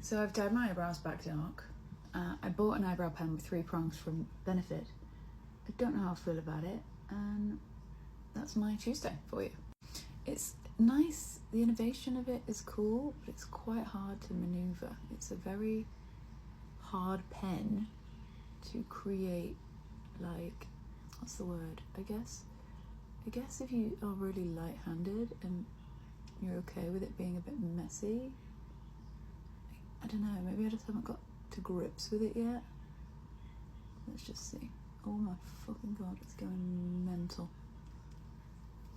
So I've dyed my eyebrows back dark. I bought an eyebrow pen with 3 prongs from Benefit. I don't know how I feel about it, and that's my Tuesday for you. It's nice, the innovation of it is cool, but it's quite hard to maneuver. It's a very hard pen to create, like, what's the word, I guess if you are really light-handed and you're okay with it being a bit messy, I don't know, maybe I just haven't got to grips with it yet. Let's just see. Oh my fucking god, it's going mental.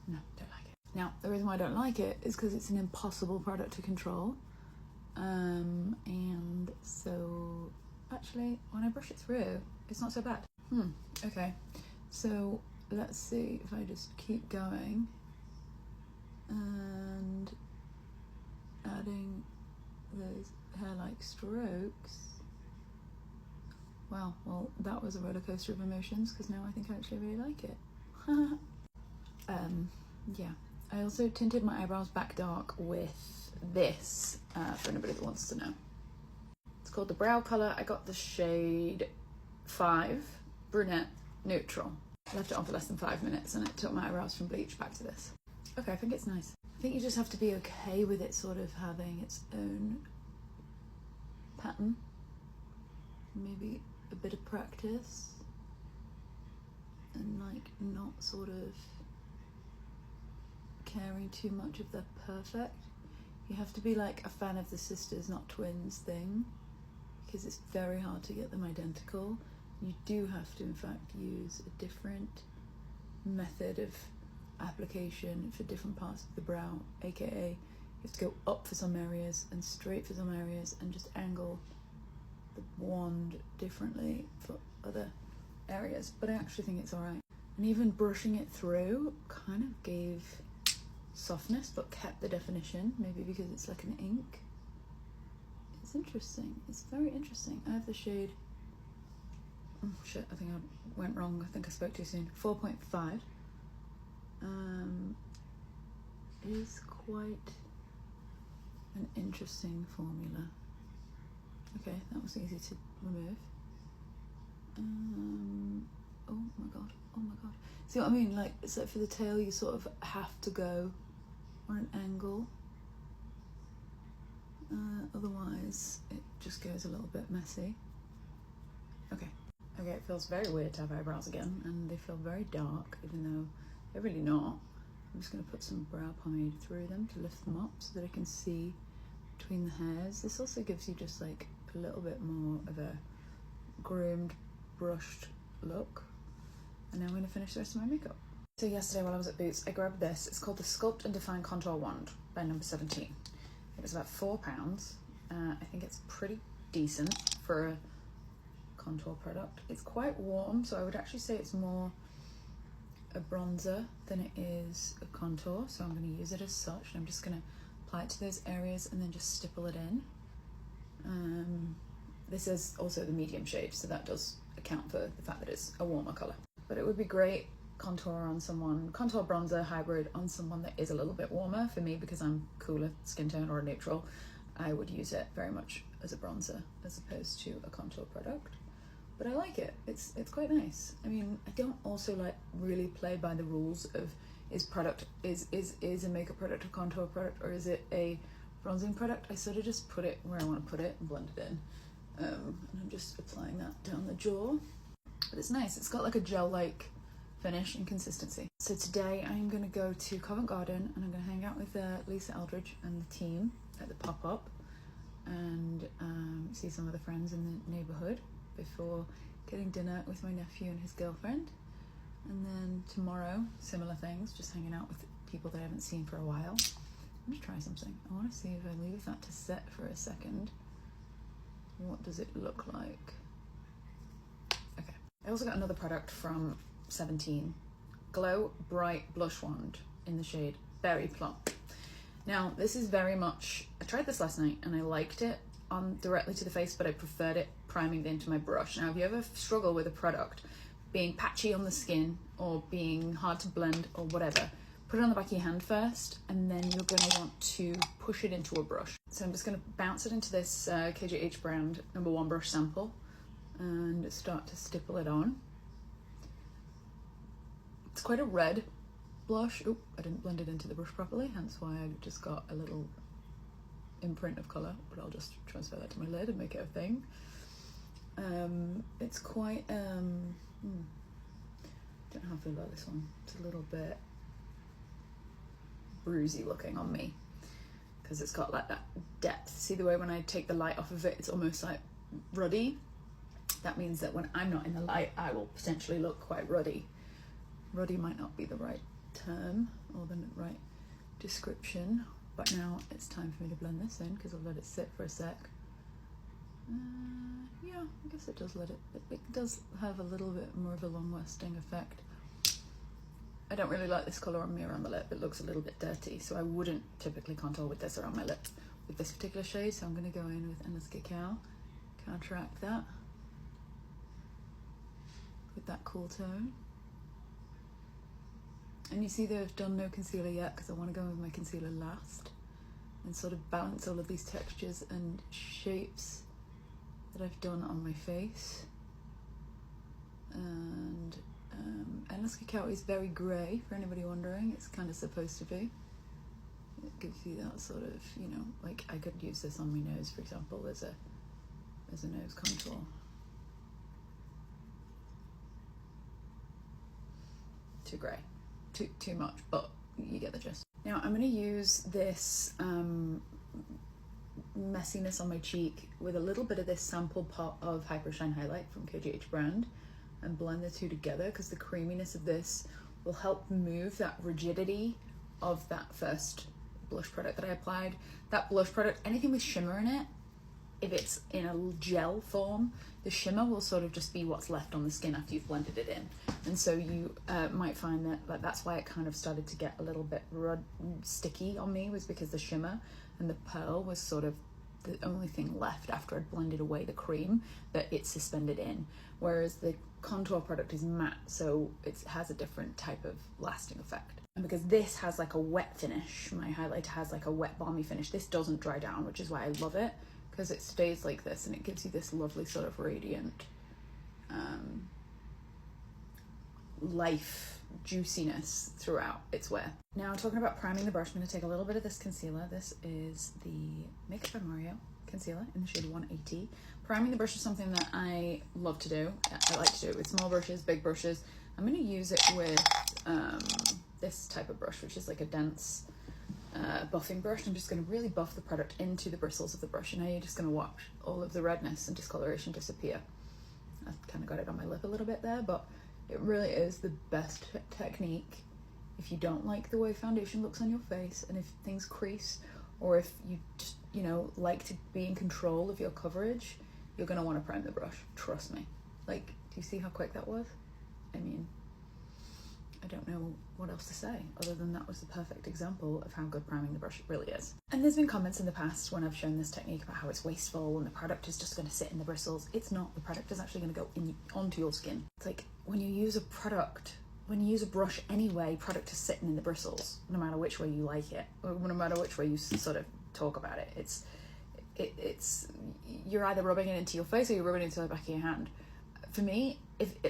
No, don't like it. Now, the reason why I don't like it is because it's an impossible product to control. And so, actually, when I brush it through, it's not so bad. Okay, so let's see if I just keep going and adding those hair-like strokes. Wow, well, that was a roller coaster of emotions, because now I think I actually really like it. Yeah. I also tinted my eyebrows back dark with this, for anybody that wants to know. It's called the Brow Colour. I got the shade 5, Brunette Neutral. I left it on for less than 5 minutes and it took my eyebrows from bleach back to this. Okay, I think it's nice. I think you just have to be okay with it sort of having its own pattern. Maybe a bit of practice and like not sort of caring too much if they're perfect. You have to be like a fan of the sisters not twins thing, because it's very hard to get them identical. You do have to in fact use a different method of application for different parts of the brow, aka you have to go up for some areas and straight for some areas and just angle the wand differently for other areas. But I actually think it's alright. And even brushing it through kind of gave softness but kept the definition, maybe because it's like an ink. It's interesting. It's very interesting. I have the shade, oh shit, I think I went wrong. I think I spoke too soon. 4.5. Is quite an interesting formula. Okay, that was easy to remove. Oh my god, oh my god. See what I mean? Like, it's like for the tail you sort of have to go on an angle. Otherwise, it just goes a little bit messy. Okay, it feels very weird to have eyebrows again, and they feel very dark, even though they're really not. I'm just going to put some brow pomade through them to lift them up so that I can see between the hairs. This also gives you just like a little bit more of a groomed, brushed look. And now I'm going to finish the rest of my makeup. So yesterday while I was at Boots, I grabbed this. It's called the Sculpt and Define Contour Wand by Number 17. It was about £4. I think it's pretty decent for a contour product. It's quite warm, so I would actually say it's more a bronzer than it is a contour, so I'm going to use it as such. I'm just going to apply it to those areas and then just stipple it in. This is also the medium shade, so that does account for the fact that it's a warmer colour. But it would be great contour on someone, contour bronzer hybrid on someone that is a little bit warmer. For me, because I'm cooler skin tone or neutral, I would use it very much as a bronzer as opposed to a contour product. But I like it. It's quite nice. I mean, I don't also like really play by the rules of is a makeup product a contour product, or is it a bronzing product? I sort of just put it where I want to put it and blend it in. And I'm just applying that down the jaw. But it's nice. It's got like a gel-like finish and consistency. So today I'm going to go to Covent Garden and I'm going to hang out with Lisa Eldridge and the team at the pop-up and see some of the friends in the neighbourhood before getting dinner with my nephew and his girlfriend. And then tomorrow, similar things, just hanging out with people that I haven't seen for a while. I'm gonna try something. I want to see if I leave that to set for a second. What does it look like? Okay. I also got another product from 17. Glow Bright Blush Wand in the shade Berry Plump. Now, this is very much, I tried this last night and I liked it on directly to the face, but I preferred it priming into my brush. Now, if you ever struggle with a product being patchy on the skin or being hard to blend or whatever, put it on the back of your hand first, and then you're going to want to push it into a brush. So I'm just going to bounce it into this KJH brand #1 brush sample and start to stipple it on. It's quite a red blush. Oh, I didn't blend it into the brush properly, hence why I just got a little imprint of colour, but I'll just transfer that to my lid and make it a thing. It's quite, don't know how I feel about this one. It's a little bit bruisey looking on me because it's got like that depth. See the way when I take the light off of it, it's almost like ruddy. That means that when I'm not in the light, I will potentially look quite ruddy. Ruddy might not be the right term or the right description, but now it's time for me to blend this in because I've let it sit for a sec. Yeah, I guess it does it does have a little bit more of a long-lasting effect. I don't really like this colour on me around the lip. It looks a little bit dirty, so I wouldn't typically contour with this around my lip with this particular shade, so I'm going to go in with Endless Cacao, counteract that with that cool tone. And you see that I've done no concealer yet because I want to go in with my concealer last and sort of balance all of these textures and shapes that I've done on my face. And Endless Cacao is very grey, for anybody wondering. It's kind of supposed to be. It gives you that sort of, you know, like I could use this on my nose, for example, as a nose contour. Too grey, too much, but you get the gist. Now I'm going to use this messiness on my cheek with a little bit of this sample pot of Hyper Shine Highlight from KJH brand and blend the two together because the creaminess of this will help move that rigidity of that first blush product that I applied. That blush product, anything with shimmer in it, if it's in a gel form, the shimmer will sort of just be what's left on the skin after you've blended it in. And so you might find that like, that's why it kind of started to get a little bit sticky on me, was because the shimmer and the pearl was sort of the only thing left after I'd blended away the cream that it's suspended in. Whereas the contour product is matte, so it has a different type of lasting effect. And because this has like a wet finish, my highlighter has like a wet balmy finish, this doesn't dry down, which is why I love it, because it stays like this and it gives you this lovely sort of radiant life juiciness throughout its wear. Now talking about priming the brush, I'm going to take a little bit of this concealer. This is the Makeup by Mario concealer in the shade 180. Priming the brush is something that I love to do. I like to do it with small brushes, big brushes. I'm going to use it with this type of brush, which is like a dense buffing brush. I'm just going to really buff the product into the bristles of the brush, and now you're just going to watch all of the redness and discoloration disappear. I've kind of got it on my lip a little bit there, but it really is the best technique if you don't like the way foundation looks on your face, and if things crease, or if you just, you know, like to be in control of your coverage, you're going to want to prime the brush. Trust me. Like, do you see how quick that was? I mean, I don't know what else to say other than that was the perfect example of how good priming the brush really is. And there's been comments in the past when I've shown this technique about how it's wasteful and the product is just going to sit in the bristles. It's not. The product is actually going to go onto your skin. It's like when you use a product, when you use a brush anyway, product is sitting in the bristles, no matter which way you like it, or no matter which way you sort of talk about it. It's you're either rubbing it into your face or you're rubbing it into the back of your hand. For me,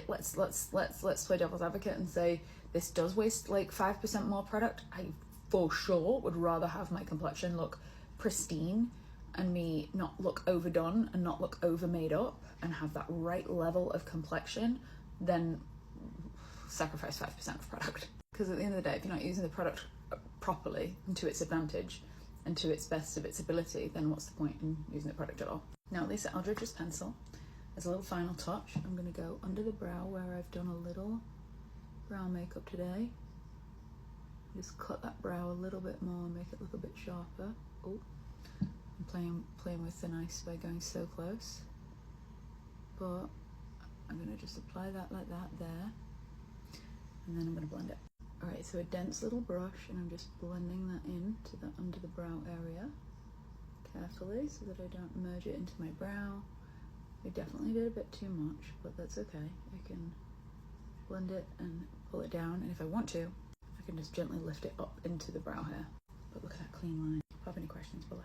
let's play devil's advocate and say this does waste like 5% more product. I for sure would rather have my complexion look pristine and me not look overdone and not look over made up and have that right level of complexion than sacrifice 5% of product. Because at the end of the day, if you're not using the product properly and to its advantage and to its best of its ability, then what's the point in using the product at all? Now, Lisa Eldridge's pencil, as a little final touch, I'm going to go under the brow where I've done a little brow makeup today. Just cut that brow a little bit more and make it look a bit sharper. Oh, I'm playing with thin ice by going so close. But I'm going to just apply that like that there. And then I'm going to blend it. Alright, so a dense little brush, and I'm just blending that into the under the brow area carefully so that I don't merge it into my brow. I definitely did a bit too much, but that's okay. I can blend it and pull it down, and if I want to, I can just gently lift it up into the brow hair. But look at that clean line. Pop any questions below.